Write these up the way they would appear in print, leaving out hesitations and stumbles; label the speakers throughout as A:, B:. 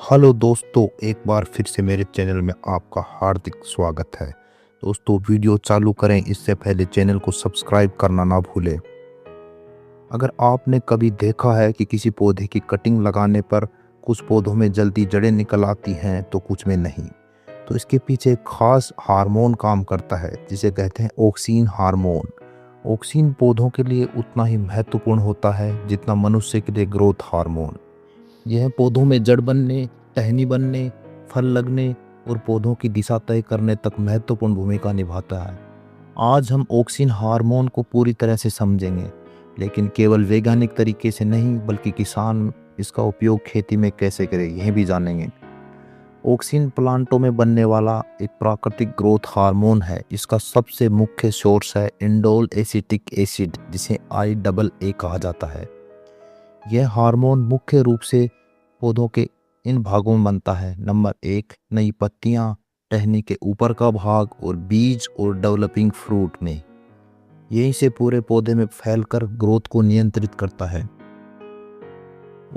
A: Hello दोस्तों, एक बार फिर से मेरे चैनल में आपका हार्दिक स्वागत है। दोस्तों, वीडियो चालू करें इससे पहले चैनल को सब्सक्राइब करना ना भूलें। अगर आपने कभी देखा है कि किसी पौधे की कटिंग लगाने पर कुछ पौधों में जल्दी जड़ें निकल आती हैं तो कुछ में नहीं, तो इसके पीछे एक खास हार्मोन काम करता है जिसे कहते हैं ऑक्सीन हार्मोन। ऑक्सीन पौधों के लिए उतना ही महत्वपूर्ण होता है जितना मनुष्य के लिए ग्रोथ हार्मोन। यह पौधों में जड़ बनने, टहनी बनने, फल लगने और पौधों की दिशा तय करने तक महत्वपूर्ण भूमिका निभाता है। आज हम ऑक्सीन हार्मोन को पूरी तरह से समझेंगे, लेकिन केवल वैज्ञानिक तरीके से नहीं बल्कि किसान इसका उपयोग खेती में कैसे करे यह भी जानेंगे। ऑक्सीन प्लांटों में बनने वाला एक प्राकृतिक ग्रोथ हार्मोन है। इसका सबसे मुख्य सोर्स है इंडोल एसिटिक एसिड, जिसे IAA कहा जाता है। यह हार्मोन मुख्य रूप से पौधों के इन भागों में बनता है। नंबर 1, नई पत्तियां, टहनी के ऊपर का भाग और बीज और डेवलपिंग फ्रूट में। यहीं से पूरे पौधे में फैलकर ग्रोथ को नियंत्रित करता है।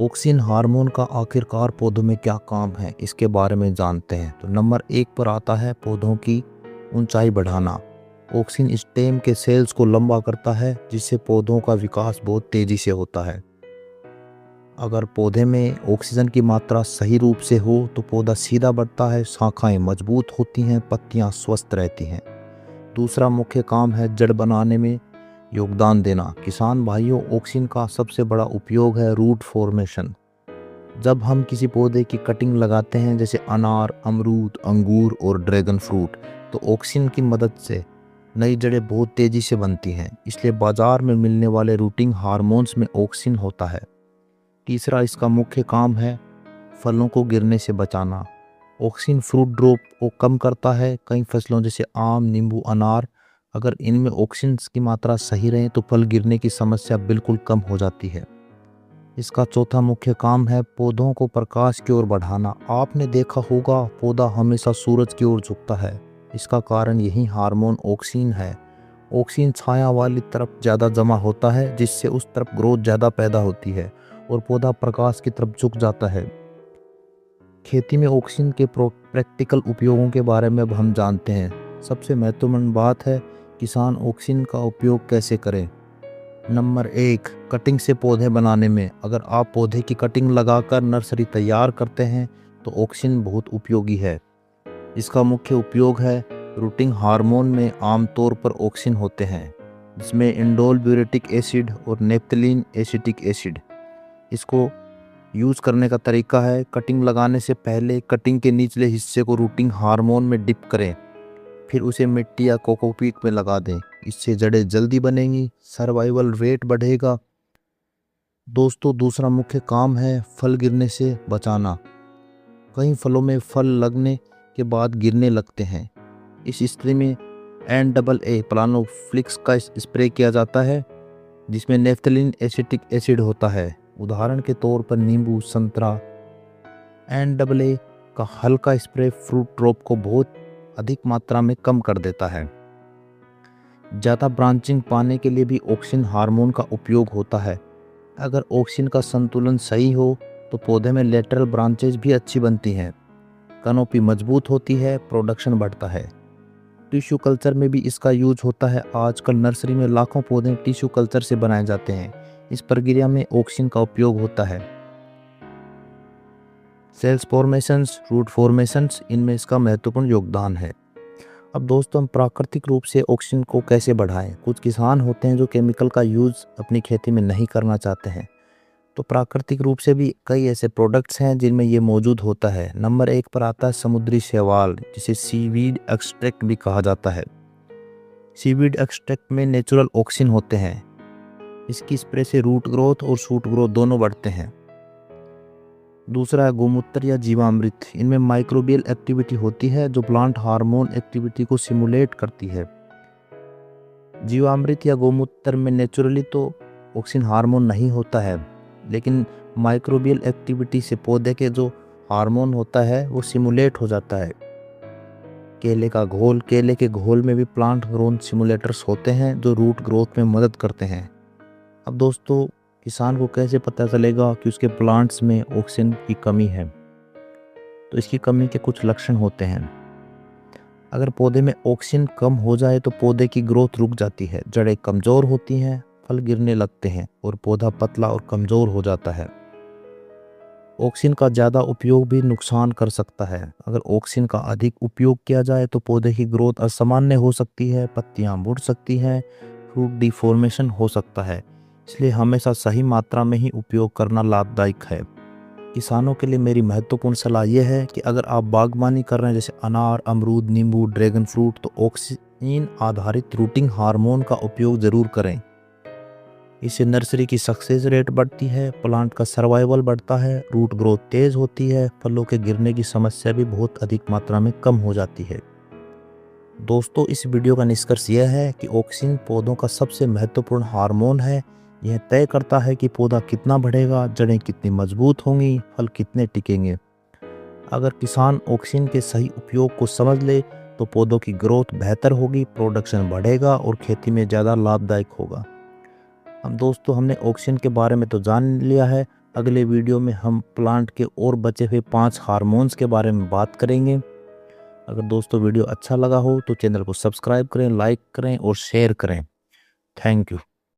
A: ऑक्सीन हार्मोन का आखिरकार पौधों में क्या काम है, इसके बारे में जानते हैं। तो नंबर 1 पर आता है पौधों की ऊंचाई बढ़ाना। ऑक्सीन स्टेम के सेल्स को लंबा करता है जिससे पौधों का विकास बहुत तेजी से होता है। अगर पौधे में ऑक्सीजन की मात्रा सही रूप से हो तो पौधा सीधा बढ़ता है, शाखाएं मजबूत होती हैं, पत्तियां स्वस्थ रहती हैं। दूसरा मुख्य काम है जड़ बनाने में योगदान देना। किसान भाइयों, ऑक्सीजन का सबसे बड़ा उपयोग है रूट फॉर्मेशन। जब हम किसी पौधे की कटिंग लगाते हैं जैसे अनार, अमरूद, अंगूर और ड्रैगन फ्रूट, तो ऑक्सीजन की मदद से नई जड़ें बहुत तेजी से बनती हैं। इसलिए बाजार में मिलने वाले रूटिंग हार्मोन्स में ऑक्सीजन होता है। तीसरा इसका मुख्य काम है फलों को गिरने से बचाना। ऑक्सीजन फ्रूट ड्रॉप को कम करता है। कई फसलों जैसे आम, नींबू, अनार, अगर इनमें ऑक्सीजन की मात्रा सही रहे तो फल गिरने की समस्या बिल्कुल कम हो जाती है। इसका चौथा मुख्य काम है पौधों को प्रकाश की ओर बढ़ाना। आपने देखा होगा पौधा हमेशा सूरज की ओर झुकता है। इसका कारण यही हार्मोन ऑक्सीजन है। ऑक्सीजन छाया वाली तरफ ज़्यादा जमा होता है जिससे उस तरफ ग्रोथ ज़्यादा पैदा होती है और पौधा प्रकाश की तरफ झुक जाता है। खेती में ऑक्सीजन के प्रैक्टिकल उपयोगों के बारे में अब हम जानते हैं। सबसे महत्वपूर्ण बात है किसान ऑक्सीजन का उपयोग कैसे करें। नंबर 1, कटिंग से पौधे बनाने में। अगर आप पौधे की कटिंग लगाकर नर्सरी तैयार करते हैं तो ऑक्सीजन बहुत उपयोगी है। इसका मुख्य उपयोग है रूटिंग हार्मोन में आमतौर पर ऑक्सीजन होते हैं जिसमें इंडोल ब्यूरेटिक एसिड और नेप्थलीन एसिटिक एसिड। इसको यूज़ करने का तरीका है कटिंग लगाने से पहले कटिंग के निचले हिस्से को रूटिंग हार्मोन में डिप करें, फिर उसे मिट्टी या कोकोपीट में लगा दें। इससे जड़ें जल्दी बनेंगी, सर्वाइवल रेट बढ़ेगा। दोस्तों, दूसरा मुख्य काम है फल गिरने से बचाना। कई फलों में फल लगने के बाद गिरने लगते हैं। इस स्थिति में NAA प्लानोफ्लिक्स का स्प्रे किया जाता है जिसमें नेफ्थलीन एसिटिक एसिड होता है। उदाहरण के तौर पर नींबू, संतरा। NAA का हल्का स्प्रे फ्रूट ड्रॉप को बहुत अधिक मात्रा में कम कर देता है। ज़्यादा ब्रांचिंग पाने के लिए भी ऑक्सीजन हार्मोन का उपयोग होता है। अगर ऑक्सीजन का संतुलन सही हो तो पौधे में लेटरल ब्रांचेज भी अच्छी बनती हैं, कैनोपी मजबूत होती है, प्रोडक्शन बढ़ता है। टिश्यू कल्चर में भी इसका यूज होता है। आजकल नर्सरी में लाखों पौधे टिश्यू कल्चर से बनाए जाते हैं। इस प्रक्रिया में ऑक्सीजन का उपयोग होता है। सेल्स फॉर्मेशंस, रूट फॉर्मेशंस, इनमें इसका महत्वपूर्ण योगदान है। अब दोस्तों, हम प्राकृतिक रूप से ऑक्सीजन को कैसे बढ़ाएं। कुछ किसान होते हैं जो केमिकल का यूज़ अपनी खेती में नहीं करना चाहते हैं, तो प्राकृतिक रूप से भी कई ऐसे प्रोडक्ट्स हैं जिनमें ये मौजूद होता है। नंबर 1 पर आता है समुद्री शैवाल, जिसे सीवीड एक्सट्रैक्ट भी कहा जाता है। सीवीड एक्सट्रैक्ट में नेचुरल ऑक्सीजन होते हैं। इसकी स्प्रे से रूट ग्रोथ और शूट ग्रोथ दोनों बढ़ते हैं। दूसरा है गोमूत्र या जीवामृत। इनमें माइक्रोबियल एक्टिविटी होती है जो प्लांट हार्मोन एक्टिविटी को सिमुलेट करती है। जीवामृत या गोमूत्र में नेचुरली तो ऑक्सीजन हार्मोन नहीं होता है, लेकिन माइक्रोबियल एक्टिविटी से पौधे के जो हार्मोन होता है वो सिमुलेट हो जाता है। केले के घोल में भी प्लांट ग्रोथ सिमुलेटर्स होते हैं जो रूट ग्रोथ में मदद करते हैं। अब दोस्तों, किसान को कैसे पता चलेगा कि उसके प्लांट्स में ऑक्सीजन की कमी है। तो इसकी कमी के कुछ लक्षण होते हैं। अगर पौधे में ऑक्सीजन कम हो जाए तो पौधे की ग्रोथ रुक जाती है, जड़ें कमज़ोर होती हैं, फल गिरने लगते हैं और पौधा पतला और कमज़ोर हो जाता है। ऑक्सीजन का ज़्यादा उपयोग भी नुकसान कर सकता है। अगर ऑक्सीजन का अधिक उपयोग किया जाए तो पौधे की ग्रोथ असामान्य हो सकती है, पत्तियां मुड़ सकती हैं, फ्रूट डिफॉर्मेशन हो सकता है। इसलिए हमेशा सही मात्रा में ही उपयोग करना लाभदायक है। किसानों के लिए मेरी महत्वपूर्ण सलाह यह है कि अगर आप बागवानी कर रहे हैं जैसे अनार, अमरूद, नींबू, ड्रैगन फ्रूट, तो ऑक्सीजन आधारित रूटिंग हार्मोन का उपयोग ज़रूर करें। इससे नर्सरी की सक्सेस रेट बढ़ती है, प्लांट का सर्वाइवल बढ़ता है, रूट ग्रोथ तेज होती है, फलों के गिरने की समस्या भी बहुत अधिक मात्रा में कम हो जाती है। दोस्तों, इस वीडियो का निष्कर्ष यह है कि ऑक्सीजन पौधों का सबसे महत्वपूर्ण हार्मोन है। यह तय करता है कि पौधा कितना बढ़ेगा, जड़ें कितनी मजबूत होंगी, फल कितने टिकेंगे। अगर किसान ऑक्सीजन के सही उपयोग को समझ ले तो पौधों की ग्रोथ बेहतर होगी, प्रोडक्शन बढ़ेगा और खेती में ज़्यादा लाभदायक होगा। दोस्तों, हमने ऑक्सीजन के बारे में तो जान लिया है। अगले वीडियो में हम प्लांट के और बचे हुए 5 हार्मोन्स के बारे में बात करेंगे। अगर दोस्तों वीडियो अच्छा लगा हो तो चैनल को सब्सक्राइब करें, लाइक करें और शेयर करें। Thank you.